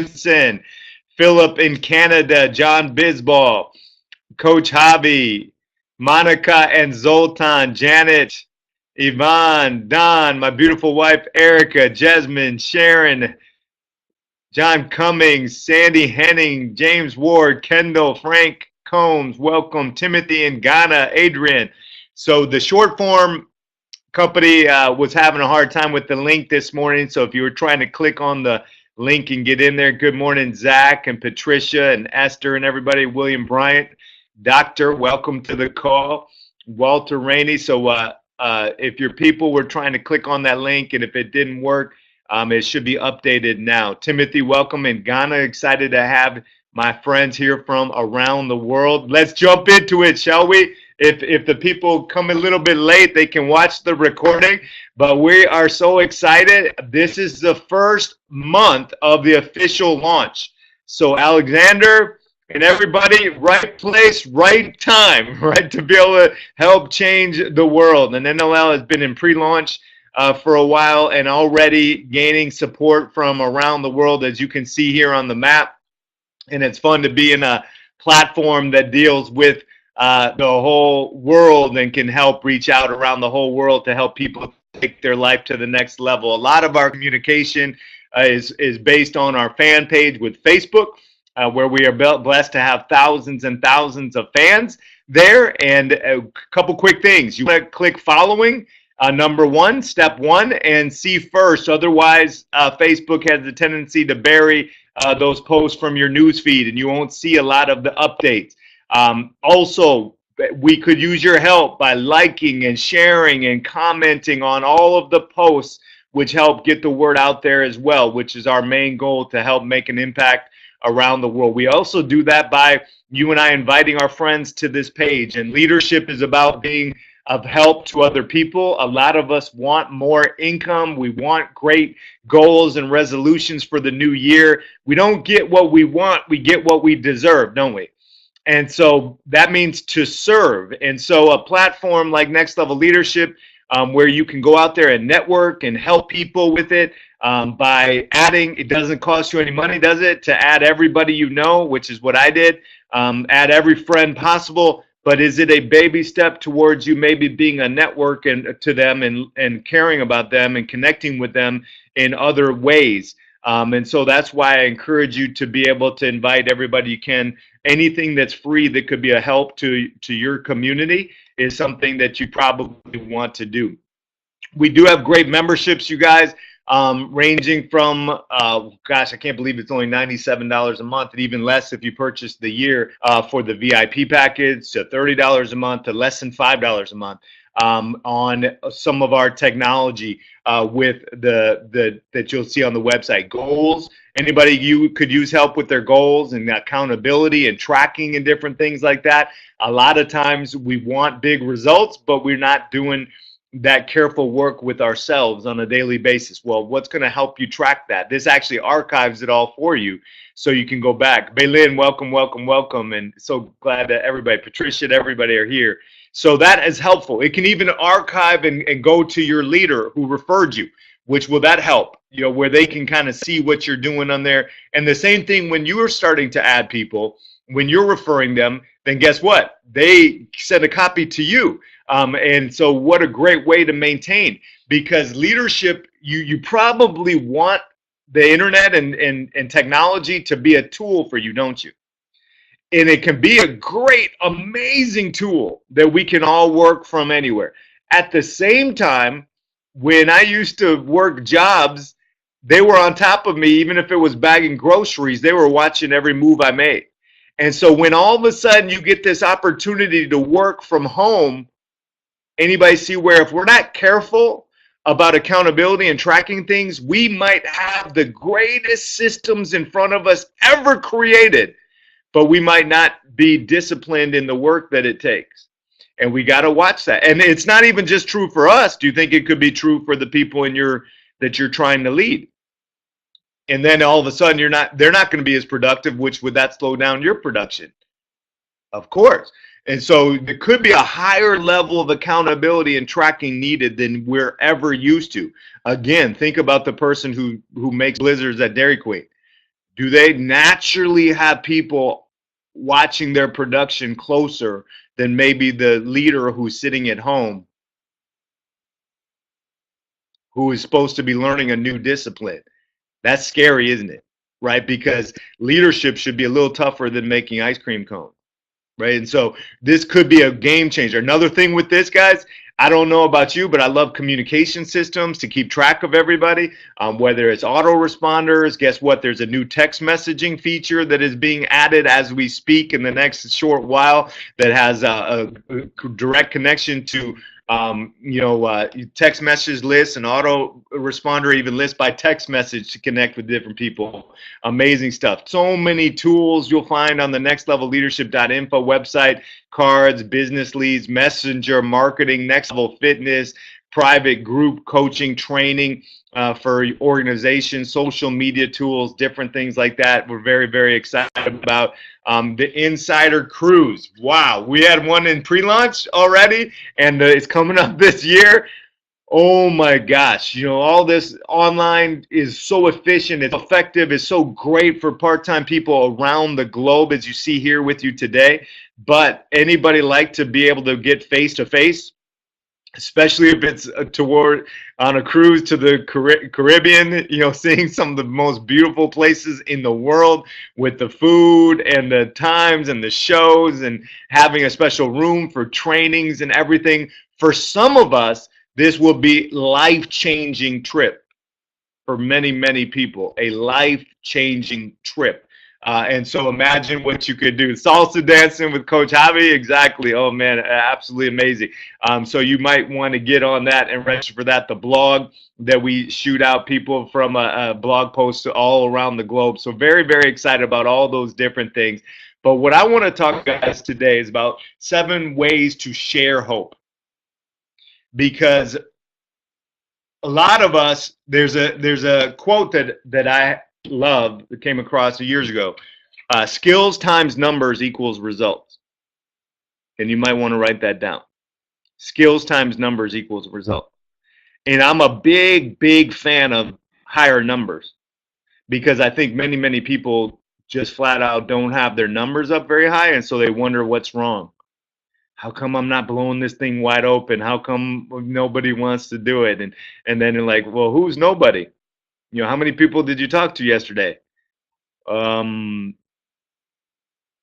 Jensen, Philip in Canada, John Bisball, Coach Javi, Monica and Zoltan, Janet, Yvonne, Don, my beautiful wife Erica, Jasmine, Sharon, John Cummings, Sandy Henning, James Ward, Kendall, Frank Combs, welcome, Timothy in Ghana, Adrian. So the short form company was having a hard time with the link this morning. So if you were trying to click on the link and get in there, good morning, Zach and Patricia and Esther and everybody, William Bryant, Doctor, welcome to the call, Walter Rainey. So if your people were trying to click on that link and if it didn't work, it should be updated now. Timothy, welcome in Ghana. Excited to have my friends here from around the world. Let's jump into it, shall we? If the people come a little bit late, they can watch the recording. But we are so excited. This is the first month of the official launch. So Alexander and everybody, right place, right time, right, to be able to help change the world. And NLL has been in pre-launch for a while and already gaining support from around the world, as you can see here on the map. And it's fun to be in a platform that deals with the whole world and can help reach out around the whole world to help people take their life to the next level. A lot of our communication is based on our fan page with Facebook, where we are blessed to have thousands and thousands of fans there. And a couple quick things. You want to click following, number one, step one, and see first. Otherwise, Facebook has a tendency to bury those posts from your news feed, and you won't see a lot of the updates. Also, we could use your help by liking and sharing and commenting on all of the posts, which help get the word out there as well, which is our main goal, to help make an impact around the world. We also do that by you and I inviting our friends to this page. And leadership is about being of help to other people. A lot of us want more income. We want great goals and resolutions for the new year. We don't get what we want. We get what we deserve, don't we? And so that means to serve. And so a platform like Next Level Leadership, where you can go out there and network and help people with it by adding, it doesn't cost you any money, does it? To add everybody you know, which is what I did, add every friend possible. But is it a baby step towards you maybe being a network and to them and caring about them and connecting with them in other ways? And so that's why I encourage you to be able to invite everybody you can. Anything that's free that could be a help to your community is something that you probably want to do. We do have great memberships, you guys, ranging from, gosh, I can't believe it's only $97 a month, and even less if you purchase the year for the VIP package, to $30 a month, to less than $5 a month. On some of our technology with that you'll see on the website. Goals, anybody you could use help with their goals and accountability and tracking and different things like that. A lot of times we want big results, but we're not doing that careful work with ourselves on a daily basis. Well, what's going to help you track that? This actually archives it all for you so you can go back. Baylin, welcome, welcome, welcome. And so glad that everybody, Patricia and everybody are here. So that is helpful. It can even archive and go to your leader who referred you, which will that help, you know, where they can kind of see what you're doing on there. And the same thing when you are starting to add people, when you're referring them, then guess what? They send a copy to you. And so what a great way to maintain, because leadership, you probably want the internet and technology to be a tool for you, don't you? And it can be a great, amazing tool that we can all work from anywhere. At the same time, when I used to work jobs, they were on top of me. Even if it was bagging groceries, they were watching every move I made. And so when all of a sudden you get this opportunity to work from home, anybody see where if we're not careful about accountability and tracking things, we might have the greatest systems in front of us ever created, but we might not be disciplined in the work that it takes. And we got to watch that. And it's not even just true for us. Do you think it could be true for the people that you're trying to lead? And then all of a sudden they're not going to be as productive, which would that slow down your production? Of course. And so there could be a higher level of accountability and tracking needed than we're ever used to. Again, think about the person who makes blizzards at Dairy Queen. Do they naturally have people watching their production closer than maybe the leader who's sitting at home, who is supposed to be learning a new discipline? That's scary, isn't it? Right? Because leadership should be a little tougher than making ice cream cones. Right? And so this could be a game changer. Another thing with this, guys, I don't know about you, but I love communication systems to keep track of everybody, whether it's autoresponders. Guess what? There's a new text messaging feature that is being added as we speak in the next short while that has a direct connection to text message lists and auto responder, even list by text message to connect with different people. Amazing stuff. So many tools you'll find on the nextlevelleadership.info website: cards, business leads, messenger marketing, next level fitness, private group coaching, training for organizations, social media tools, different things like that. We're very, very excited about the Insider Cruise. Wow, we had one in pre-launch already, and it's coming up this year. Oh my gosh, all this online is so efficient, it's effective, it's so great for part-time people around the globe, as you see here with you today. But anybody like to be able to get face-to-face? Especially if it's toward on a cruise to the Caribbean, seeing some of the most beautiful places in the world with the food and the times and the shows, and having a special room for trainings and everything. For some of us, this will be life-changing trip. For many, many people, a life-changing trip. And so imagine what you could do. Salsa dancing with Coach Javi, exactly. Oh man, absolutely amazing. So you might want to get on that and register for that. The blog that we shoot out people from a blog post all around the globe. So very, very excited about all those different things. But what I want to talk to guys today is about 7 ways to share hope. Because a lot of us, there's a quote that I love that came across years ago. Skills times numbers equals results. And you might want to write that down. Skills times numbers equals results. And I'm a big, big fan of higher numbers, because I think many, many people just flat out don't have their numbers up very high, and so they wonder what's wrong. How come I'm not blowing this thing wide open? How come nobody wants to do it? And then they're like, well, who's nobody? How many people did you talk to yesterday? And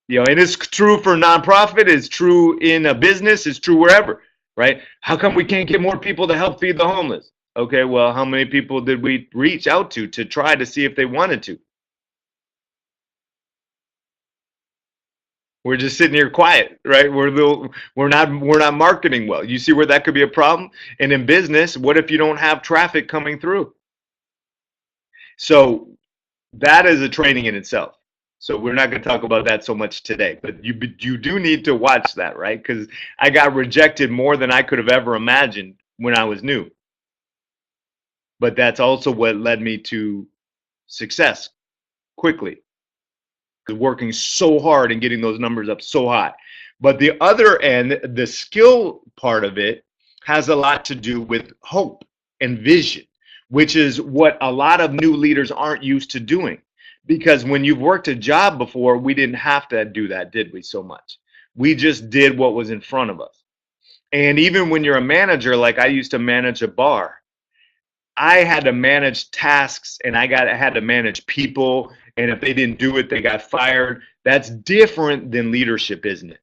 it's true for nonprofit, it's true in a business, it's true wherever, right? How come we can't get more people to help feed the homeless? Okay, well, how many people did we reach out to try to see if they wanted to? We're just sitting here quiet, right? We're not marketing well. You see where that could be a problem? And in business, what if you don't have traffic coming through? So that is a training in itself. So we're not going to talk about that so much today, but you do need to watch that, right? Because I got rejected more than I could have ever imagined when I was new. But that's also what led me to success quickly, working so hard and getting those numbers up so high. But the other end, the skill part of it, has a lot to do with hope and vision, which is what a lot of new leaders aren't used to doing. Because when you've worked a job before, we didn't have to do that, did we, so much? We just did what was in front of us. And even when you're a manager, like I used to manage a bar, I had to manage tasks, and I had to manage people, and if they didn't do it, they got fired. That's different than leadership, isn't it?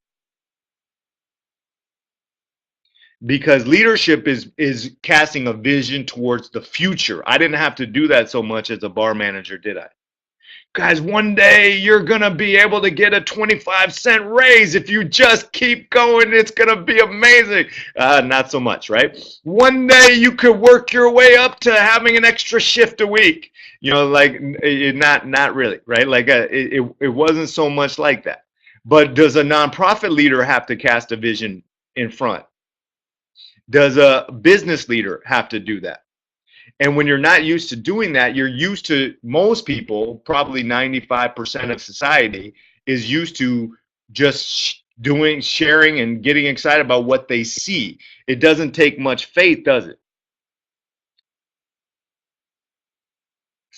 Because leadership is casting a vision towards the future. I didn't have to do that so much as a bar manager, did I? Guys, one day you're going to be able to get a 25-cent raise if you just keep going. It's going to be amazing. Not so much, right? One day you could work your way up to having an extra shift a week. Like not really, right? Like it wasn't so much like that. But does a nonprofit leader have to cast a vision in front? Does a business leader have to do that? And when you're not used to doing that, you're used to, most people, probably 95% of society, is used to just sharing and getting excited about what they see. It doesn't take much faith, does it?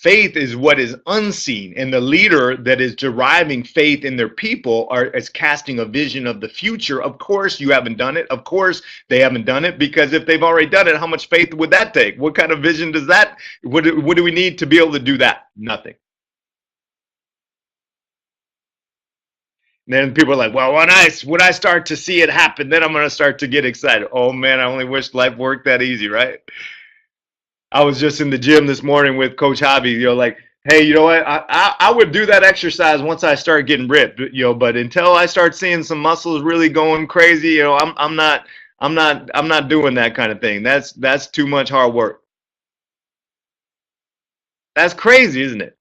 Faith is what is unseen, and the leader that is deriving faith in their people is casting a vision of the future. Of course, you haven't done it. Of course, they haven't done it, because if they've already done it, how much faith would that take? What kind of vision does that? What do we need to be able to do that? Nothing. And then people are like, well, when I start to see it happen, then I'm going to start to get excited. Oh man, I only wish life worked that easy, right? I was just in the gym this morning with Coach Javi, like, hey, you know what? I would do that exercise once I start getting ripped, but until I start seeing some muscles really going crazy, I'm not doing that kind of thing. That's too much hard work. That's crazy, isn't it?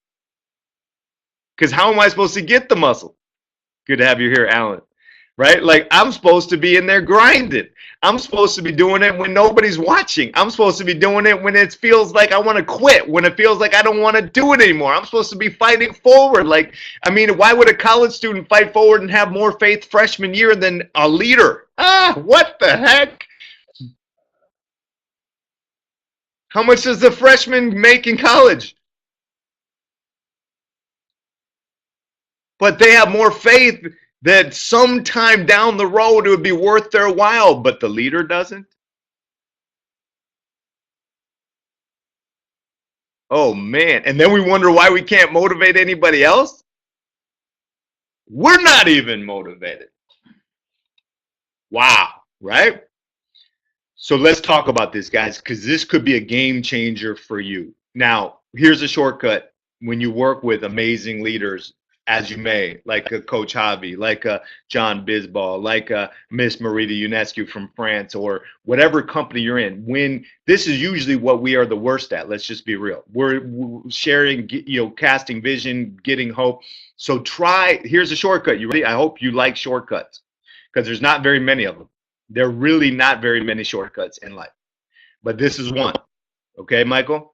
Because how am I supposed to get the muscle? Good to have you here, Alan. Right? Like, I'm supposed to be in there grinding. I'm supposed to be doing it when nobody's watching. I'm supposed to be doing it when it feels like I want to quit, when it feels like I don't want to do it anymore. I'm supposed to be fighting forward. Like, I mean, why would a college student fight forward and have more faith freshman year than a leader? What the heck? How much does the freshman make in college? But they have more faith that sometime down the road it would be worth their while, but the leader doesn't. Oh man. And then we wonder why we can't motivate anybody else. We're not even motivated. Wow, right? So let's talk about this, guys, because this could be a game changer for you. Now, here's a shortcut when you work with amazing leaders, as you may, like a Coach Javi, like a John Bisbal, like a Miss Marita Ionescu from France, or whatever company you're in. When this is usually what we are the worst at. Let's just be real. We're sharing, casting vision, getting hope. So here's a shortcut. You ready? I hope you like shortcuts, because there's not very many of them. There are really not very many shortcuts in life, but this is one. Okay, Michael?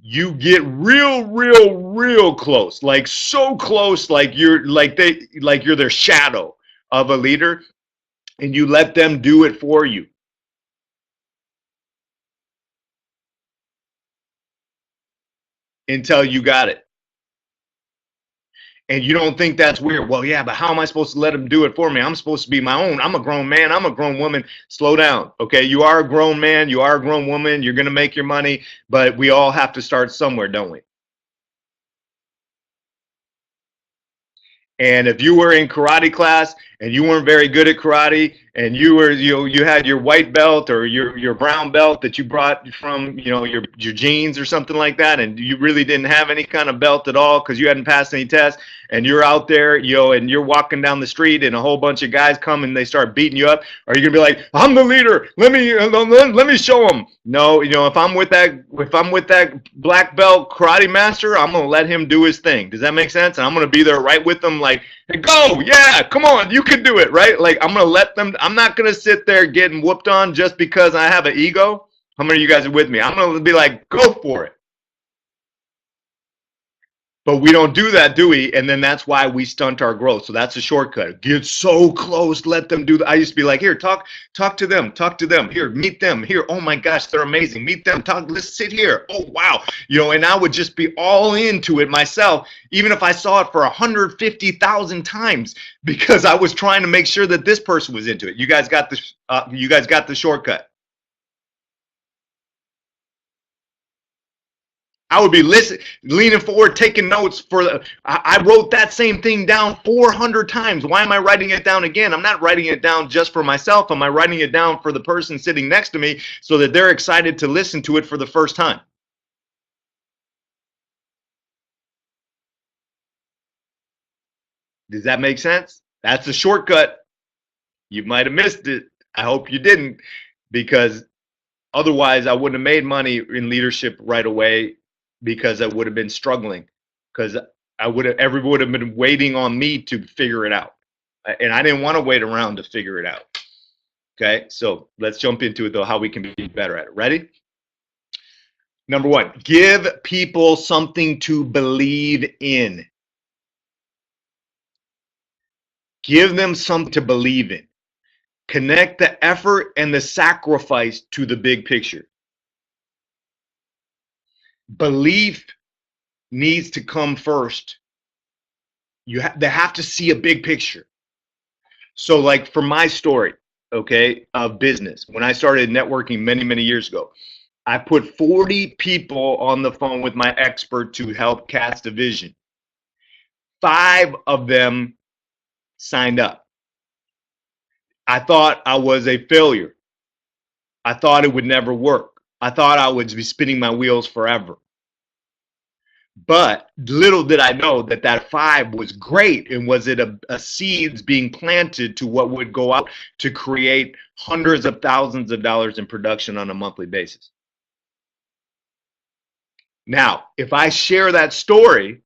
You get real close, like so close, like you're their shadow of a leader, and you let them do it for you until you got it. And you don't think that's weird. Well, yeah, but how am I supposed to let them do it for me? I'm supposed to be my own. I'm a grown man. I'm a grown woman. Slow down. Okay. You are a grown man. You are a grown woman. You're going to make your money, but we all have to start somewhere, don't we? And if you were in karate class and you weren't very good at karate, and you had your white belt or your brown belt that you brought from your genes or something like that, and you really didn't have any kind of belt at all because you hadn't passed any tests, and you're out there and you're walking down the street and a whole bunch of guys come and they start beating you up, are you gonna be like, I'm the leader, let me show them? No, if I'm with that black belt karate master, I'm gonna let him do his thing. Does that make sense? And I'm gonna be there right with them, like, hey, go, yeah, come on, you can do it, right? Like, I'm gonna let them. I'm not going to sit there getting whooped on just because I have an ego. How many of you guys are with me? I'm going to be like, go for it. But we don't do that, do we? And then that's why we stunt our growth. So that's a shortcut. Get so close, let them do that. I used to be like, here, talk to them. Here, meet them. Here, oh my gosh, they're amazing. Meet them. Let's sit here. Oh wow. And I would just be all into it myself, even if I saw it for 150,000 times, because I was trying to make sure that this person was into it. You guys got the shortcut. I would be leaning forward, taking notes I wrote that same thing down 400 times. Why am I writing it down again? I'm not writing it down just for myself. Am I writing it down for the person sitting next to me so that they're excited to listen to it for the first time? Does that make sense? That's a shortcut. You might have missed it. I hope you didn't, because otherwise I wouldn't have made money in leadership right away, because I would have been struggling, because everyone would have been waiting on me to figure it out, and I didn't want to wait around to figure it out. Okay, so let's jump into it though, how we can be better at it. Ready? Number one, give people something to believe in. Give them something to believe in. Connect the effort and the sacrifice to the big picture. Belief needs to come first. They have to see a big picture. So like for my story, okay, of business, when I started networking many, many years ago, I put 40 people on the phone with my expert to help cast a vision. 5 of them signed up. I thought I was a failure. I thought it would never work. I thought I would be spinning my wheels forever. But little did I know that that 5 was great, and was it a seeds being planted to what would go out to create hundreds of thousands of dollars in production on a monthly basis. Now, if I share that story,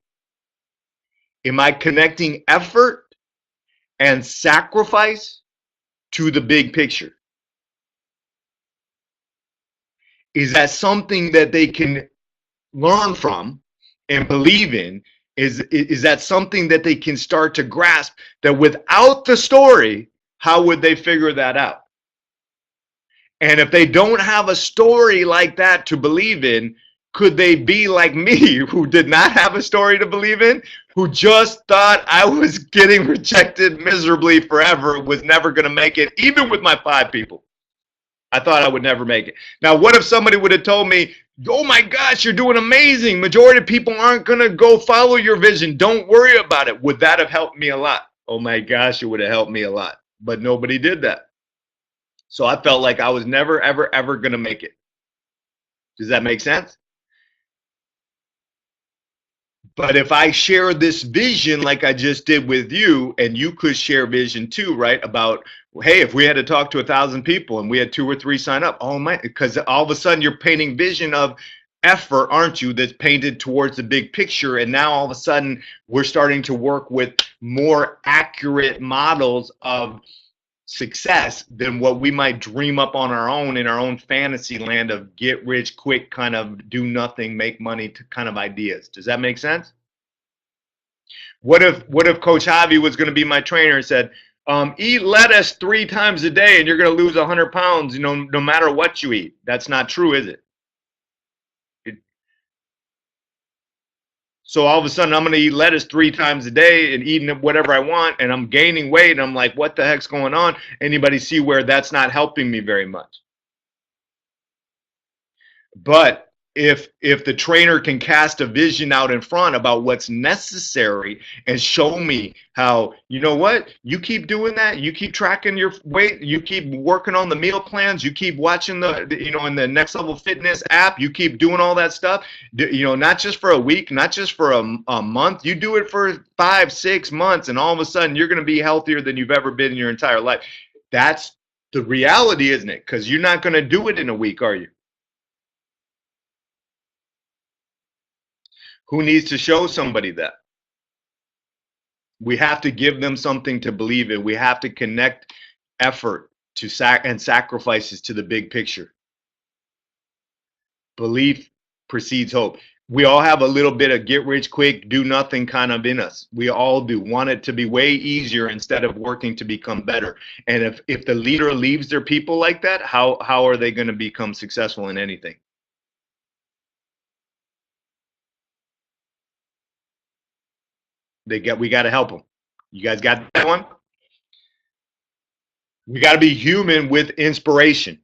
am I connecting effort and sacrifice to the big picture? Is that something that they can learn from and believe in? Is that something that they can start to grasp, that without the story, how would they figure that out? And if they don't have a story like that to believe in, could they be like me, who did not have a story to believe in, who just thought I was getting rejected miserably forever, was never going to make it, even with my 5 people? I thought I would never make it. Now, what if somebody would have told me, oh my gosh, you're doing amazing. Majority of people aren't going to go follow your vision. Don't worry about it. Would that have helped me a lot? Oh my gosh, it would have helped me a lot. But nobody did that. So I felt like I was never, ever, ever going to make it. Does that make sense? But if I share this vision like I just did with you, and you could share vision too, right? About, hey, if we had to talk to 1,000 people and we had 2 or 3 sign up, oh my, because all of a sudden you're painting vision of effort, aren't you? That's painted towards the big picture. And now all of a sudden we're starting to work with more accurate models of success than what we might dream up on our own in our own fantasy land of get rich quick, kind of do nothing, make money to kind of ideas. Does that make sense? What if Coach Javi was going to be my trainer and said, eat lettuce 3 times a day and you're going to lose 100 pounds, you know, no matter what you eat? That's not true, is it? So all of a sudden I'm going to eat lettuce 3 times a day and eating whatever I want, and I'm gaining weight, and I'm like, what the heck's going on? Anybody see where that's not helping me very much? But if the trainer can cast a vision out in front about what's necessary and show me how, you know what, you keep doing that, you keep tracking your weight, you keep working on the meal plans, you keep watching the you know, in the Next Level Fitness app, you keep doing all that stuff, you know, not just for a week, not just for a month, you do it for 5, 6 months, and all of a sudden you're going to be healthier than you've ever been in your entire life. That's the reality, isn't it? Because you're not going to do it in a week, are you? Who needs to show somebody that? We have to give them something to believe in. We have to connect effort to sacrifices to the big picture. Belief precedes hope. We all have a little bit of get rich quick, do nothing kind of in us. We all do. Want it to be way easier instead of working to become better. And if the leader leaves their people like that, how are they going to become successful in anything? We got to help them. You guys got that one? We got to be human with inspiration.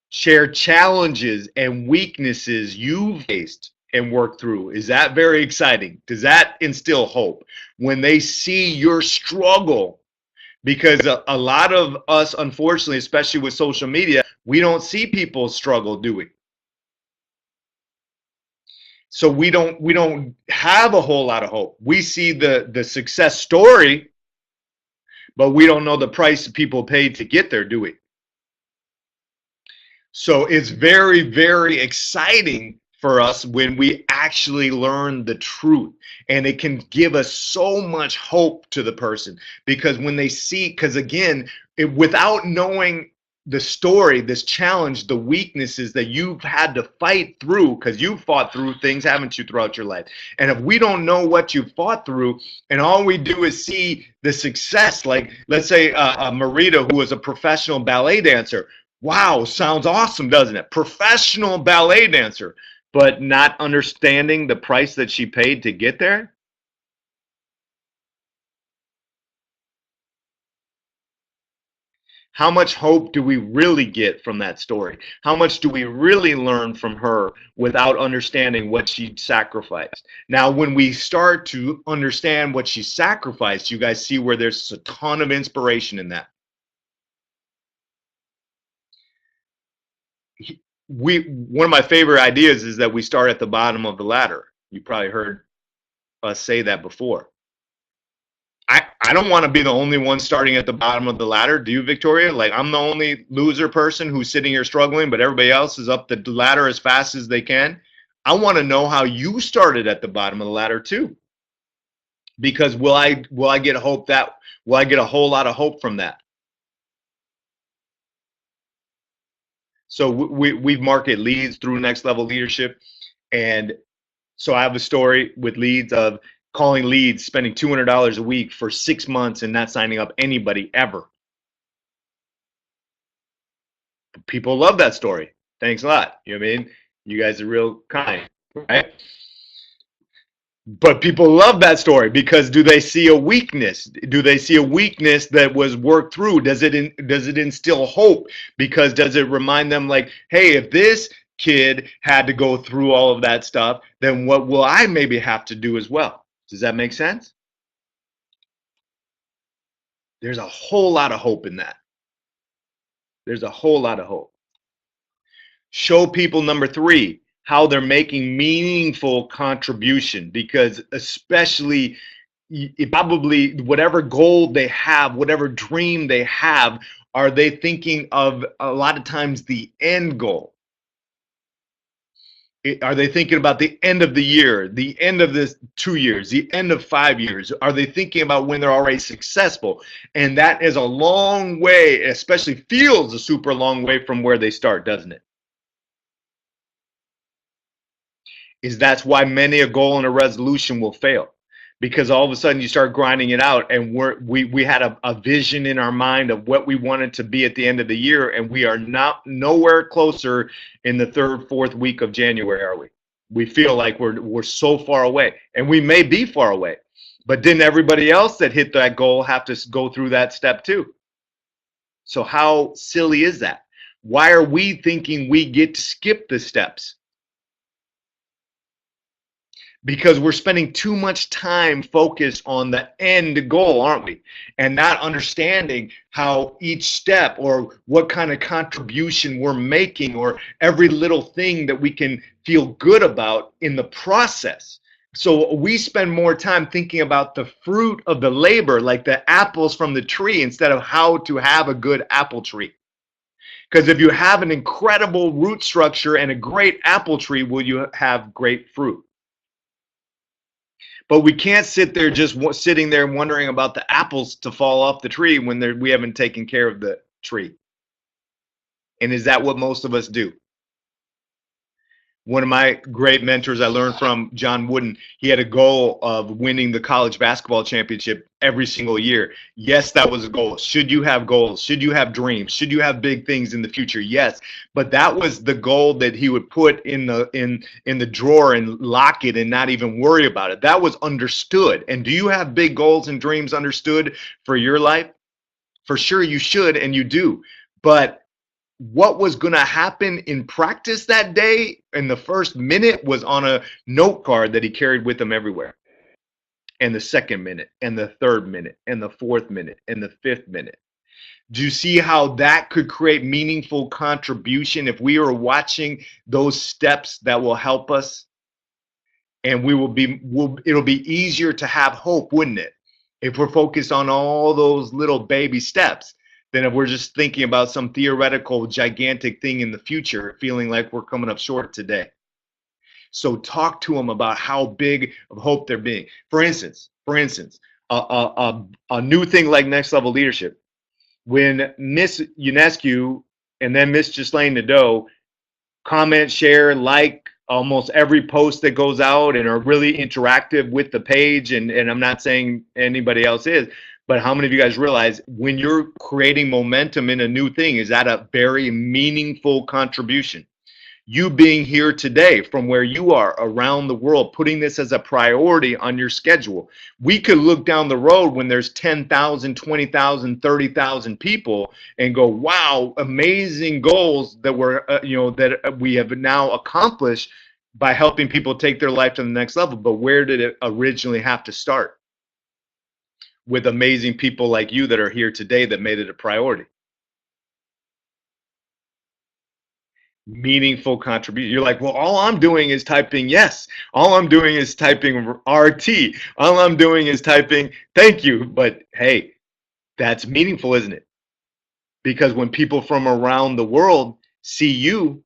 Share challenges and weaknesses you faced and work through. Is that very exciting? Does that instill hope when they see your struggle? Because a lot of us, unfortunately, especially with social media, we don't see people struggle, do we? So we don't have a whole lot of hope. We see the success story, but we don't know the price people paid to get there, do we? So it's very, very exciting for us when we actually learn the truth, and it can give us so much hope to the person, because when they see, because again, without knowing the story, this challenge, the weaknesses that you've had to fight through, because you've fought through things, haven't you, throughout your life? And if we don't know what you've fought through, and all we do is see the success, like let's say Marita, who was a professional ballet dancer. Wow, sounds awesome, doesn't it? Professional ballet dancer. but not understanding the price that she paid to get there? How much hope do we really get from that story? How much do we really learn from her without understanding what she sacrificed? Now, when we start to understand what she sacrificed, you guys see where there's a ton of inspiration in that. One of my favorite ideas is that we start at the bottom of the ladder. You probably heard us say that before. I don't want to be the only one starting at the bottom of the ladder. Do you, Victoria? Like, I'm the only loser person who's sitting here struggling, but everybody else is up the ladder as fast as they can. I want to know how you started at the bottom of the ladder too. Because will I get hope that will I get a whole lot of hope from that? So we market leads through Next Level Leadership, and so I have a story with leads of calling leads, spending $200 a week for 6 months and not signing up anybody ever. People love that story. Thanks a lot. You know what I mean? You guys are real kind, right? But people love that story because do they see a weakness? Do they see a weakness that was worked through? Does it instill hope? Because does it remind them like, hey, if this kid had to go through all of that stuff, then what will I maybe have to do as well? Does that make sense? There's a whole lot of hope in that. There's a whole lot of hope. Show people, number 3, how they're making meaningful contribution, because especially probably whatever goal they have, whatever dream they have, are they thinking of a lot of times the end goal? Are they thinking about the end of the year, the end of this 2 years, the end of 5 years? Are they thinking about when they're already successful? And that is a long way, especially feels a super long way from where they start, doesn't it? That's why many a goal and a resolution will fail, because all of a sudden you start grinding it out, and we had a vision in our mind of what we wanted to be at the end of the year, and we are not nowhere closer in the 3rd, 4th week of January, are we? We feel like we're so far away, and we may be far away, but didn't everybody else that hit that goal have to go through that step too? So how silly is that? Why are we thinking we get to skip the steps? Because we're spending too much time focused on the end goal, aren't we? And not understanding how each step or what kind of contribution we're making or every little thing that we can feel good about in the process. So we spend more time thinking about the fruit of the labor, like the apples from the tree, instead of how to have a good apple tree. Because if you have an incredible root structure and a great apple tree, will you have great fruit? But we can't sit there just sitting there wondering about the apples to fall off the tree when we haven't taken care of the tree. And is that what most of us do? One of my great mentors I learned from, John Wooden, he had a goal of winning the college basketball championship every single year. Yes, that was a goal. Should you have goals? Should you have dreams? Should you have big things in the future? Yes. But that was the goal that he would put in the drawer and lock it and not even worry about it. That was understood. And do you have big goals and dreams understood for your life? For sure you should, and you do. But what was going to happen in practice that day in the first minute was on a note card that he carried with him everywhere. And the 2nd minute, and the 3rd minute, and the 4th minute, and the 5th minute. Do you see how that could create meaningful contribution if we are watching those steps that will help us? And it'll be easier to have hope, wouldn't it? If we're focused on all those little baby steps, than if we're just thinking about some theoretical gigantic thing in the future, feeling like we're coming up short today. So talk to them about how big of hope they're being. For instance, a new thing like Next Level Leadership. When Miss Ionescu and then Miss Ghislaine Nadeau comment, share, like almost every post that goes out and are really interactive with the page, and I'm not saying anybody else is, but how many of you guys realize when you're creating momentum in a new thing, is that a very meaningful contribution? You being here today from where you are around the world, putting this as a priority on your schedule. We could look down the road when there's 10,000, 20,000, 30,000 people and go, wow, amazing goals that that we have now accomplished by helping people take their life to the next level. But where did it originally have to start? With amazing people like you that are here today that made it a priority. Meaningful contribution. You're like, well, all I'm doing is typing yes. All I'm doing is typing RT. All I'm doing is typing thank you. But hey, that's meaningful, isn't it? Because when people from around the world see you,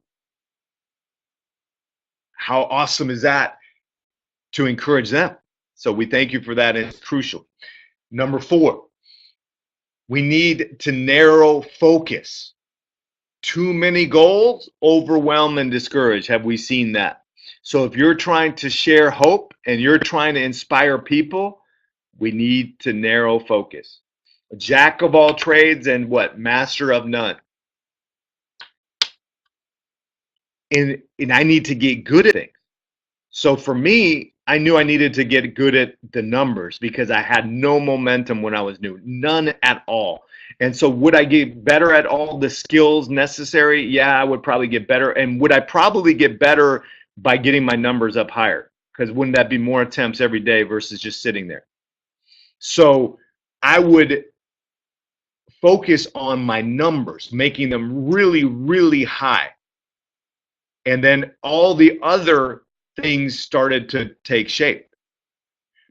how awesome is that to encourage them? So we thank you for that, and it's crucial. Number 4, we need to narrow focus. Too many goals, overwhelm and discourage. Have we seen that? So if you're trying to share hope and you're trying to inspire people, we need to narrow focus. A jack of all trades and what? Master of none. And I need to get good at things. So for me, I knew I needed to get good at the numbers because I had no momentum when I was new, none at all. And so would I get better at all the skills necessary? Yeah, I would probably get better. And would I probably get better by getting my numbers up higher? Because wouldn't that be more attempts every day versus just sitting there? So I would focus on my numbers, making them really, really high. And then all the other things started to take shape.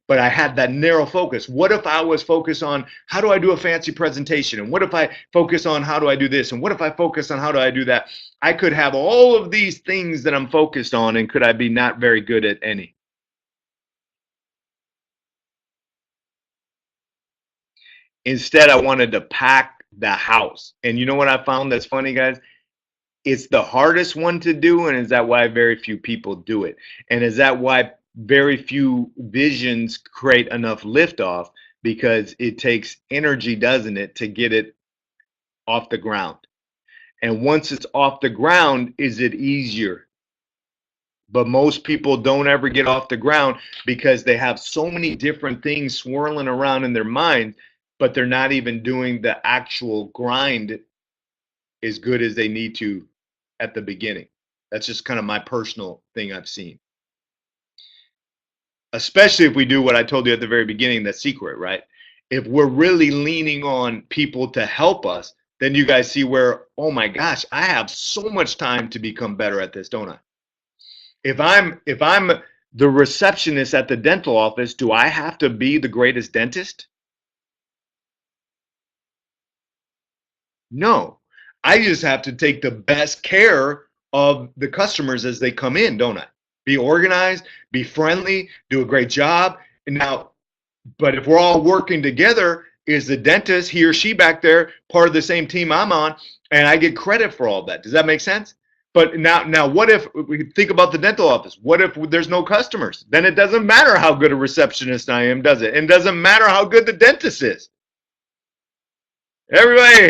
But I had that narrow focus. What if I was focused on how do I do a fancy presentation? And what if I focus on how do I do this? And what if I focus on how do I do that? I could have all of these things that I'm focused on, and could I be not very good at any? Instead, I wanted to pack the house. And you know what I found that's funny, guys? It's the hardest one to do, and is that why very few people do it? And is that why very few visions create enough liftoff? Because it takes energy, doesn't it, to get it off the ground. And once it's off the ground, is it easier? But most people don't ever get off the ground because they have so many different things swirling around in their mind, but they're not even doing the actual grind as good as they need to at the beginning. That's just kind of my personal thing I've seen. Especially if we do what I told you at the very beginning, the secret, right? If we're really leaning on people to help us, then you guys see where, oh my gosh, I have so much time to become better at this, don't I? If I'm the receptionist at the dental office, do I have to be the greatest dentist? No. I just have to take the best care of the customers as they come in, don't I? Be organized, be friendly, do a great job. And now, but if we're all working together, is the dentist, he or she back there, part of the same team I'm on, and I get credit for all that? Does that make sense? But now what if we think about the dental office? What if there's no customers? Then it doesn't matter how good a receptionist I am, does it? And it doesn't matter how good the dentist is. Everybody,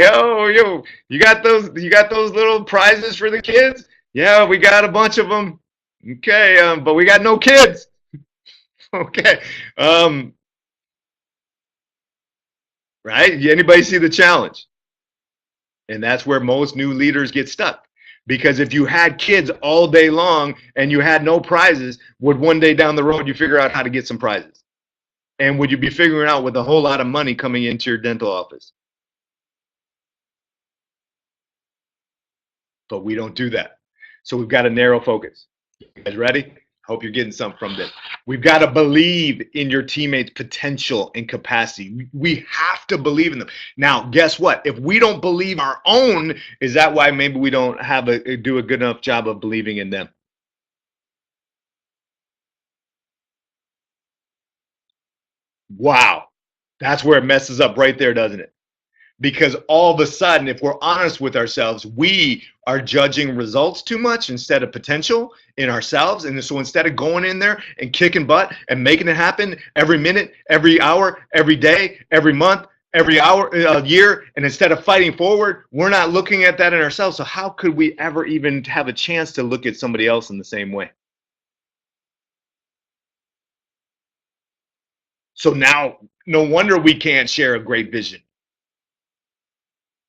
you got those little prizes for the kids? Yeah, we got a bunch of them. Okay, but we got no kids. Okay, right? Anybody see the challenge? And that's where most new leaders get stuck. Because if you had kids all day long and you had no prizes, would one day down the road you figure out how to get some prizes? And would you be figuring out with a whole lot of money coming into your dental office? But we don't do that. So we've got to narrow focus. You guys ready? Hope you're getting something from this. We've got to believe in your teammates' potential and capacity. We have to believe in them. Now, guess what? If we don't believe our own, is that why maybe we don't do a good enough job of believing in them? Wow. That's where it messes up right there, doesn't it? Because all of a sudden, if we're honest with ourselves, we are judging results too much instead of potential in ourselves. And so instead of going in there and kicking butt and making it happen every minute, every hour, every day, every month, every hour, a year, and instead of fighting forward, we're not looking at that in ourselves. So how could we ever even have a chance to look at somebody else in the same way? So now, no wonder we can't share a great vision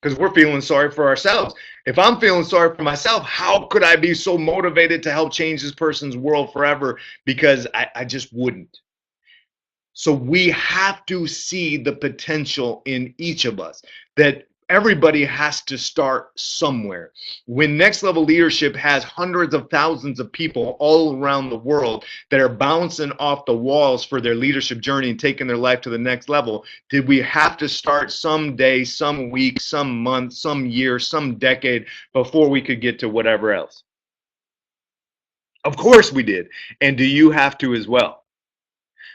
because we're feeling sorry for ourselves. If I'm feeling sorry for myself, how could I be so motivated to help change this person's world forever? Because I just wouldn't. So we have to see the potential in each of us, that everybody has to start somewhere. When Next Level Leadership has hundreds of thousands of people all around the world that are bouncing off the walls for their leadership journey and taking their life to the next level, did we have to start some day, some week, some month, some year, some decade before we could get to whatever else? Of course we did. And do you have to as well?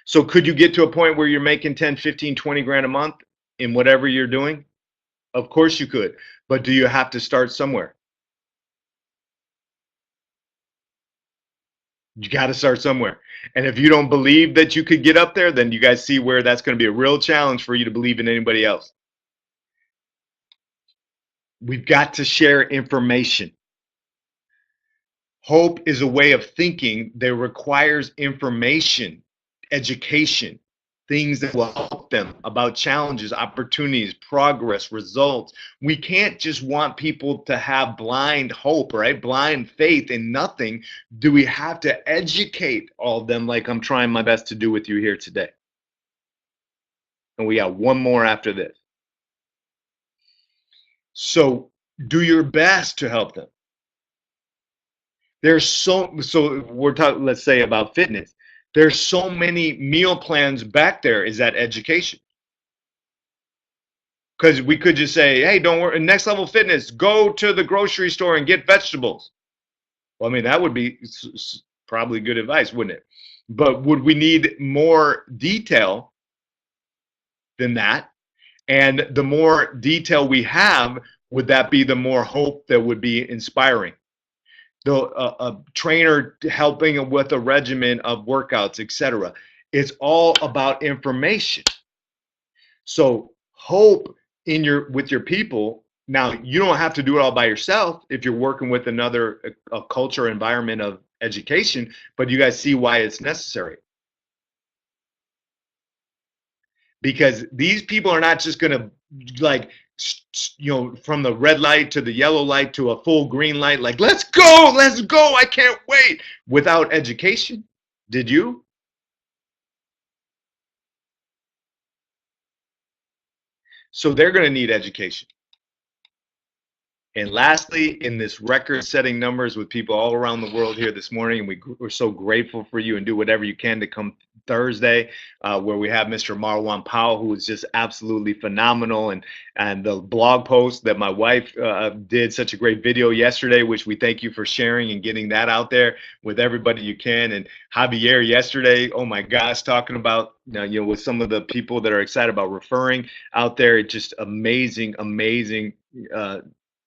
So could you get to a point where you're making 10, 15, 20 grand a month in whatever you're doing? Of course you could. But do you have to start somewhere? You got to start somewhere. And if you don't believe that you could get up there, then you guys see where that's going to be a real challenge for you to believe in anybody else. We've got to share information. Hope is a way of thinking that requires information, education, things that will help them about challenges, opportunities, progress, results. We can't just want people to have blind hope, right? Blind faith in nothing. Do we have to educate all of them like I'm trying my best to do with you here today? And we got one more after this. So do your best to help them. So we're talking, let's say, about fitness. There's so many meal plans back there. Is that education? Because we could just say, hey, don't worry, Next Level Fitness, go to the grocery store and get vegetables. Well, I mean, that would be probably good advice, wouldn't it? But would we need more detail than that? And the more detail we have, would that be the more hope that would be inspiring? A trainer helping with a regimen of workouts, etc. It's all about information. So hope with your people. Now, you don't have to do it all by yourself if you're working with a culture environment of education, but you guys see why it's necessary. Because these people are not just going to, like, from the red light to the yellow light to a full green light, like, let's go, I can't wait, without education. Did you? So they're going to need education. And lastly, in this record-setting numbers with people all around the world here this morning, and we're so grateful for you, and do whatever you can to come Thursday, where we have Mr. Marwan Powell, who is just absolutely phenomenal, and the blog post that my wife did such a great video yesterday, which we thank you for sharing and getting that out there with everybody you can. And Javier yesterday, oh my gosh, talking about with some of the people that are excited about referring out there, just amazing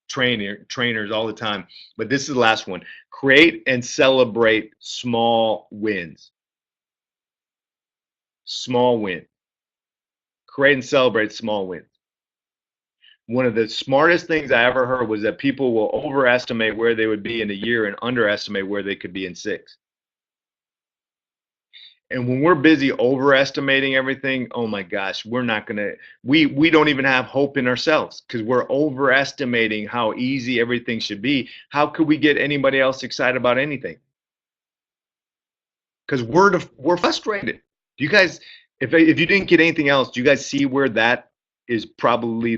trainers all the time. But this is the last one. Create and celebrate small wins. Small win. Create and celebrate small wins. One of the smartest things I ever heard was that people will overestimate where they would be in a year and underestimate where they could be in 6. And when we're busy overestimating everything, oh my gosh, we're not gonna, we don't even have hope in ourselves because we're overestimating how easy everything should be. How could we get anybody else excited about anything? Because we're frustrated. Do you guys, if you didn't get anything else, do you guys see where that is probably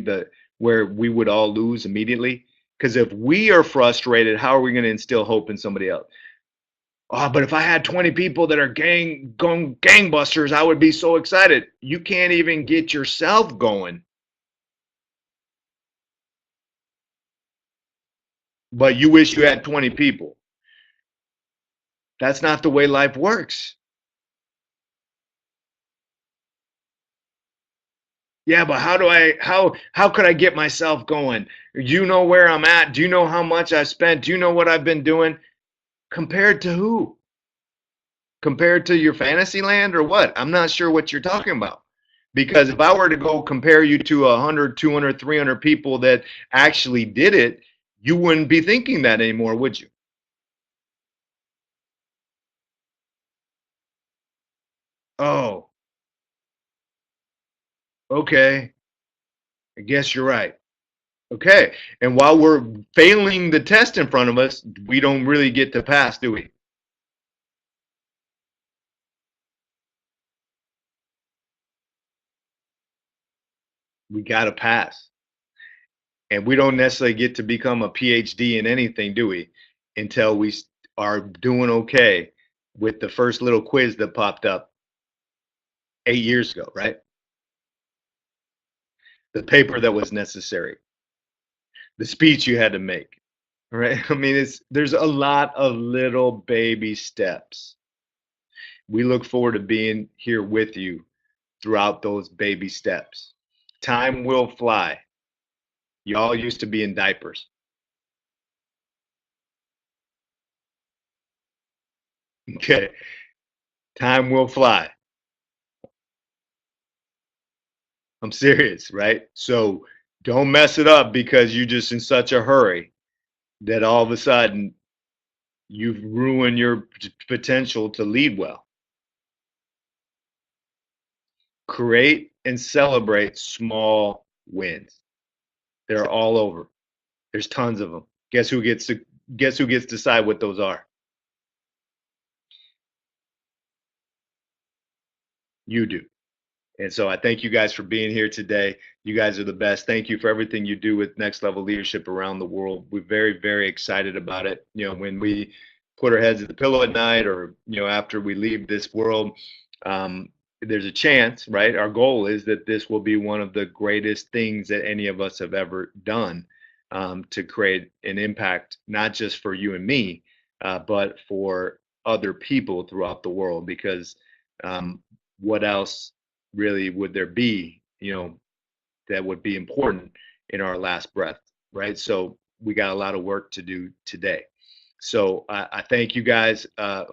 where we would all lose immediately? Because if we are frustrated, how are we going to instill hope in somebody else? Oh, but if I had 20 people that are going gangbusters, I would be so excited. You can't even get yourself going. But you wish you had 20 people. That's not the way life works. Yeah, but how could I get myself going? You know where I'm at? Do you know how much I spent? Do you know what I've been doing? Compared to who? Compared to your fantasy land or what? I'm not sure what you're talking about. Because if I were to go compare you to 100, 200, 300 people that actually did it, you wouldn't be thinking that anymore, would you? Oh, okay. I guess you're right. Okay. And while we're failing the test in front of us, we don't really get to pass, do we? We got to pass. And we don't necessarily get to become a PhD in anything, do we? Until we are doing okay with the first little quiz that popped up 8 years ago, right? The paper that was necessary, the speech you had to make, right? I mean, there's a lot of little baby steps. We look forward to being here with you throughout those baby steps. Time will fly. Y'all used to be in diapers. Okay. Time will fly. I'm serious, right? So don't mess it up because you're just in such a hurry that all of a sudden you've ruined your potential to lead well. Create and celebrate small wins. They're all over. There's tons of them. Guess who gets to decide what those are? You do. And so I thank you guys for being here today. You guys are the best. Thank you for everything you do with Next Level Leadership around the world. We're very, very excited about it. When we put our heads at the pillow at night or, after we leave this world, there's a chance, right? Our goal is that this will be one of the greatest things that any of us have ever done to create an impact, not just for you and me, but for other people throughout the world. Because what else really would there be, that would be important in our last breath, right? So we got a lot of work to do today. So I thank you guys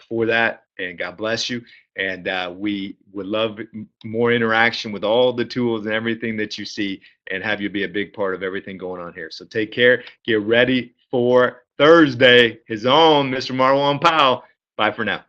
for that, and God bless you. And we would love more interaction with all the tools and everything that you see, and have you be a big part of everything going on here. So take care. Get ready for Thursday. His own Mr. Marwan Powell. Bye for now.